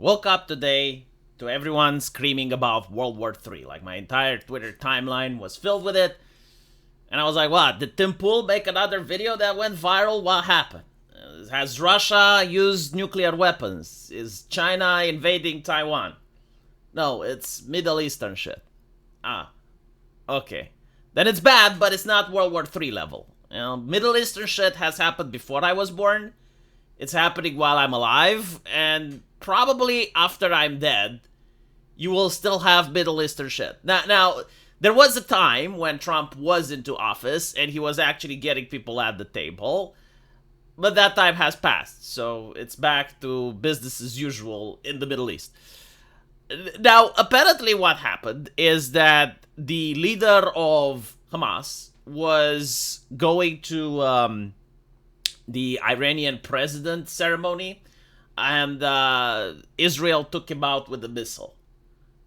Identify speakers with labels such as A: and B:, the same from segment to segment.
A: Woke up today to everyone screaming about World War III. Like my entire Twitter timeline was filled with it. And I was like, what? Did Tim Pool make another video that went viral? What happened? Has Russia used nuclear weapons? Is China invading Taiwan? No, it's Middle Eastern shit. Ah, okay. Then it's bad, but it's not World War III level. Middle Eastern shit has happened before I was born. It's happening while I'm alive, and probably after I'm dead, you will still have Middle Eastern shit. Now, there was a time when Trump was into office and he was actually getting people at the table, but that time has passed, so it's back to business as usual in the Middle East. Now, apparently, what happened is that the leader of Hamas was going to the Iranian president ceremony, and Israel took him out with a missile.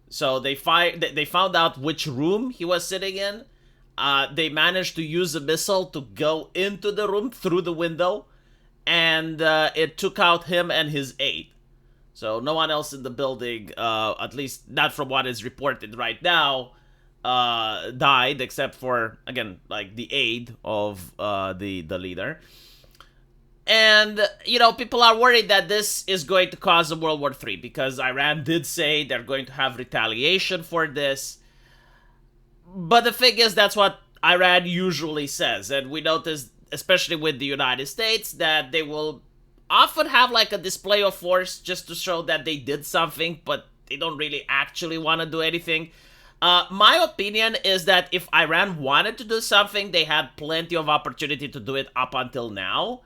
A: So they found out which room he was sitting in. They managed to use a missile to go into the room through the window, and it took out him and his aide. So no one else in the building, at least not from what is reported right now, died, except for, again, like the aide of the leader. And, people are worried that this is going to cause a World War III because Iran did say they're going to have retaliation for this. But the thing is, that's what Iran usually says. And we noticed, especially with the United States, that they will often have like a display of force just to show that they did something, but they don't really actually want to do anything. My opinion is that if Iran wanted to do something, they had plenty of opportunity to do it up until now.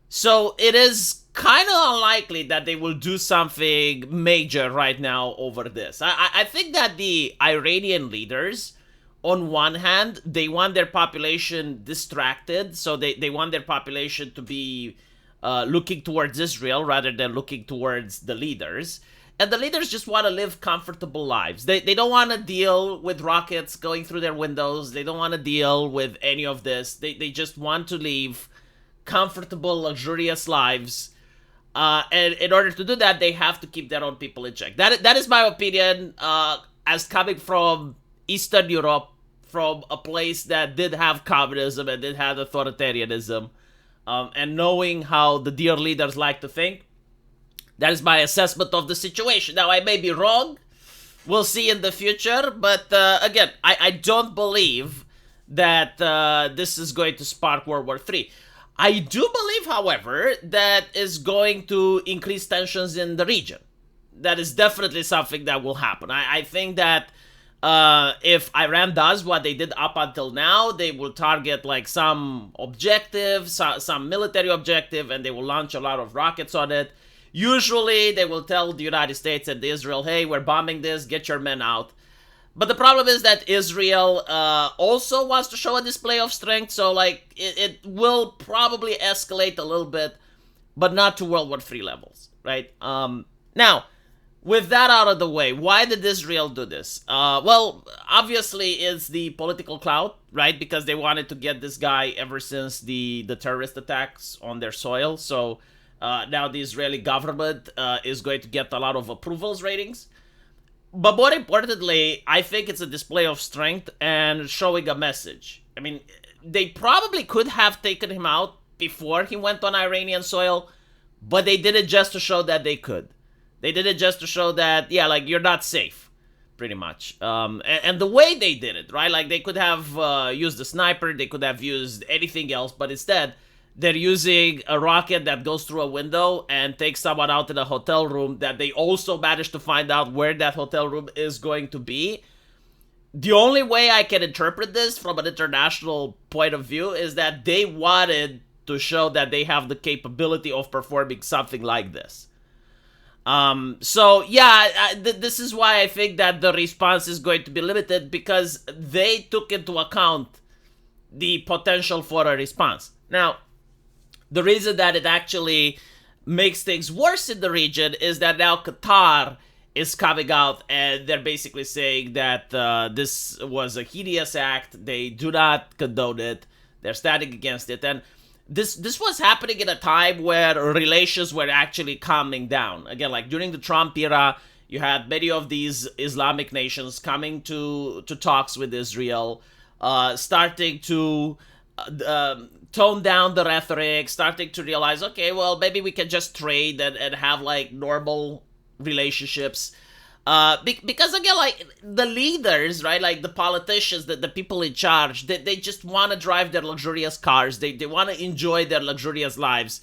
A: So it is kind of unlikely that they will do something major right now over this. I think that the Iranian leaders, on one hand, they want their population distracted. So they want their population to be looking towards Israel rather than looking towards the leaders. And the leaders just want to live comfortable lives. They don't want to deal with rockets going through their windows. They don't want to deal with any of this. They just want to live comfortable, luxurious lives. And in order to do that, they have to keep their own people in check. That is my opinion, as coming from Eastern Europe, from a place that did have communism and did have authoritarianism, and knowing how the dear leaders like to think. That is my assessment of the situation. Now, I may be wrong. We'll see in the future. But again, I don't believe that this is going to spark World War III. I do believe, however, that is going to increase tensions in the region. That is definitely something that will happen. I think that if Iran does what they did up until now, they will target like some objective, some military objective, and they will launch a lot of rockets on it. Usually, they will tell the United States and Israel, hey, we're bombing this, get your men out. But the problem is that Israel also wants to show a display of strength, so like it will probably escalate a little bit, but not to World War III levels, right? Now, with that out of the way, why did Israel do this? Well, obviously it's the political clout, right? Because they wanted to get this guy ever since the terrorist attacks on their soil. So now the Israeli government is going to get a lot of approvals ratings. But more importantly, I think it's a display of strength and showing a message. I mean, they probably could have taken him out before he went on Iranian soil, but they did it just to show that they could. They did it just to show that, yeah, like, you're not safe, pretty much. And the way they did it, right? Like, they could have used a sniper, they could have used anything else, but instead, they're using a rocket that goes through a window and takes someone out in a hotel room that they also managed to find out where that hotel room is going to be. The only way I can interpret this from an international point of view is that they wanted to show that they have the capability of performing something like this. So yeah, this is why I think that the response is going to be limited, because they took into account the potential for a response. Now, the reason that it actually makes things worse in the region is that now Qatar is coming out and they're basically saying that this was a hideous act. They do not condone it. They're standing against it. And this was happening in a time where relations were actually calming down. Again, like during the Trump era, you had many of these Islamic nations coming to talks with Israel, starting to tone down the rhetoric, starting to realize, okay, well, maybe we can just trade and have like normal relationships. Because again, like the leaders, right, like the politicians, the people in charge, they just want to drive their luxurious cars. They want to enjoy their luxurious lives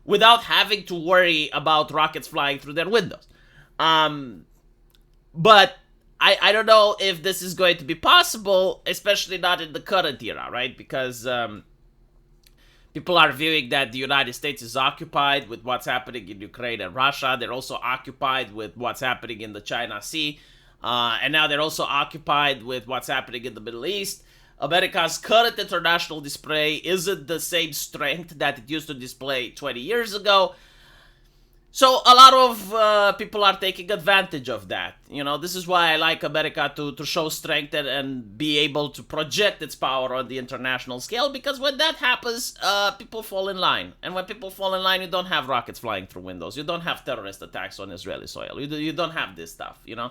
A: without having to worry about rockets flying through their windows. But I don't know if this is going to be possible, especially not in the current era, right? Because people are viewing that the United States is occupied with what's happening in Ukraine and Russia. They're also occupied with what's happening in the China Sea. And now they're also occupied with what's happening in the Middle East. America's current international display isn't the same strength that it used to display 20 years ago. So a lot of people are taking advantage of that. You know, this is why I like America to show strength and be able to project its power on the international scale, because when that happens, people fall in line. And when people fall in line, you don't have rockets flying through windows. You don't have terrorist attacks on Israeli soil. You don't have this stuff, you know.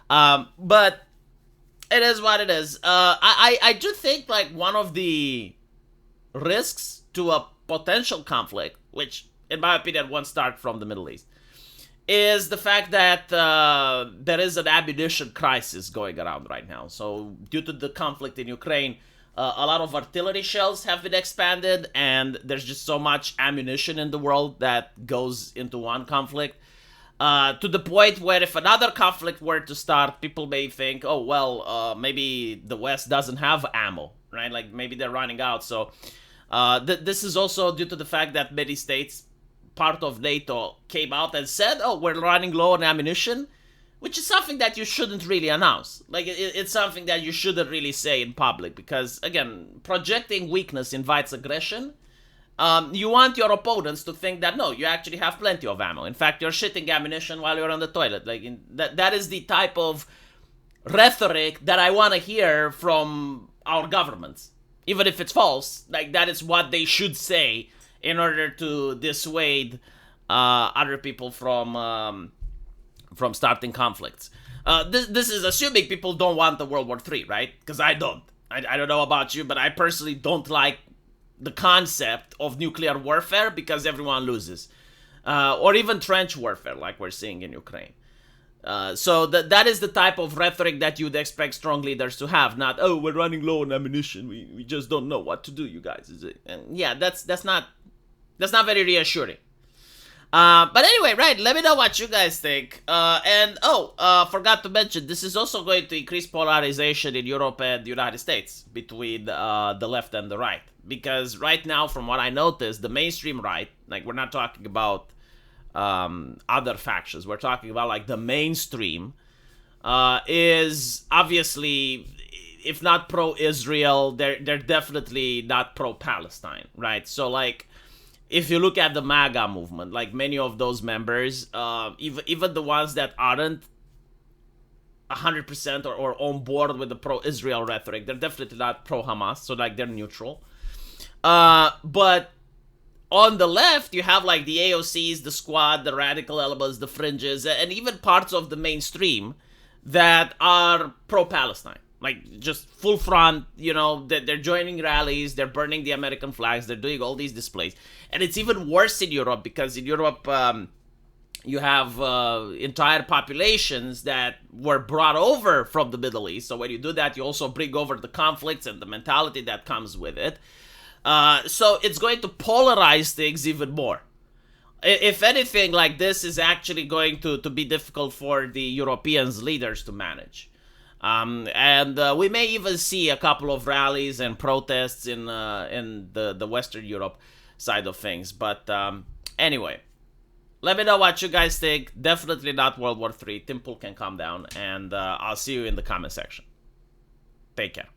A: But it is what it is. I do think like one of the risks to a potential conflict, which in my opinion, won't start from the Middle East, is the fact that there is an ammunition crisis going around right now. So due to the conflict in Ukraine, a lot of artillery shells have been expanded, and there's just so much ammunition in the world that goes into one conflict. To the point where if another conflict were to start, people may think, oh, well, maybe the West doesn't have ammo, right? Like maybe they're running out. So this is also due to the fact that many states, part of NATO, came out and said, oh, we're running low on ammunition, which is something that you shouldn't really announce. Like, it's something that you shouldn't really say in public, because, again, projecting weakness invites aggression. You want your opponents to think that, no, you actually have plenty of ammo. In fact, you're shitting ammunition while you're on the toilet. Like, that is the type of rhetoric that I want to hear from our governments. Even if it's false, like, that is what they should say in order to dissuade other people from starting conflicts. This is assuming people don't want the World War III, right? Because I don't. I don't know about you, but I personally don't like the concept of nuclear warfare because everyone loses. Or even trench warfare like we're seeing in Ukraine. So that is the type of rhetoric that you'd expect strong leaders to have. Not, oh, we're running low on ammunition. We just don't know what to do, you guys. And yeah, that's not very reassuring. But anyway, right, let me know what you guys think. Forgot to mention, this is also going to increase polarization in Europe and the United States between the left and the right. Because right now, from what I noticed, the mainstream right, like we're not talking about other factions, we're talking about like the mainstream is obviously, if not pro-Israel, they're definitely not pro-Palestine, right? So like, if you look at the MAGA movement, like many of those members, even the ones that aren't 100% or on board with the pro-Israel rhetoric, they're definitely not pro-Hamas, so like they're neutral. But on the left, you have like the AOCs, the Squad, the radical elements, the fringes, and even parts of the mainstream that are pro-Palestine. Like, just full front, you know, they're joining rallies, they're burning the American flags, they're doing all these displays. And it's even worse in Europe, because in Europe, you have entire populations that were brought over from the Middle East. So when you do that, you also bring over the conflicts and the mentality that comes with it. So it's going to polarize things even more. If anything, like, this is actually going to be difficult for the Europeans' leaders to manage. And we may even see a couple of rallies and protests in the Western Europe side of things. But anyway, let me know what you guys think. Definitely not World War III. Tim Pool can calm down. And I'll see you in the comment section. Take care.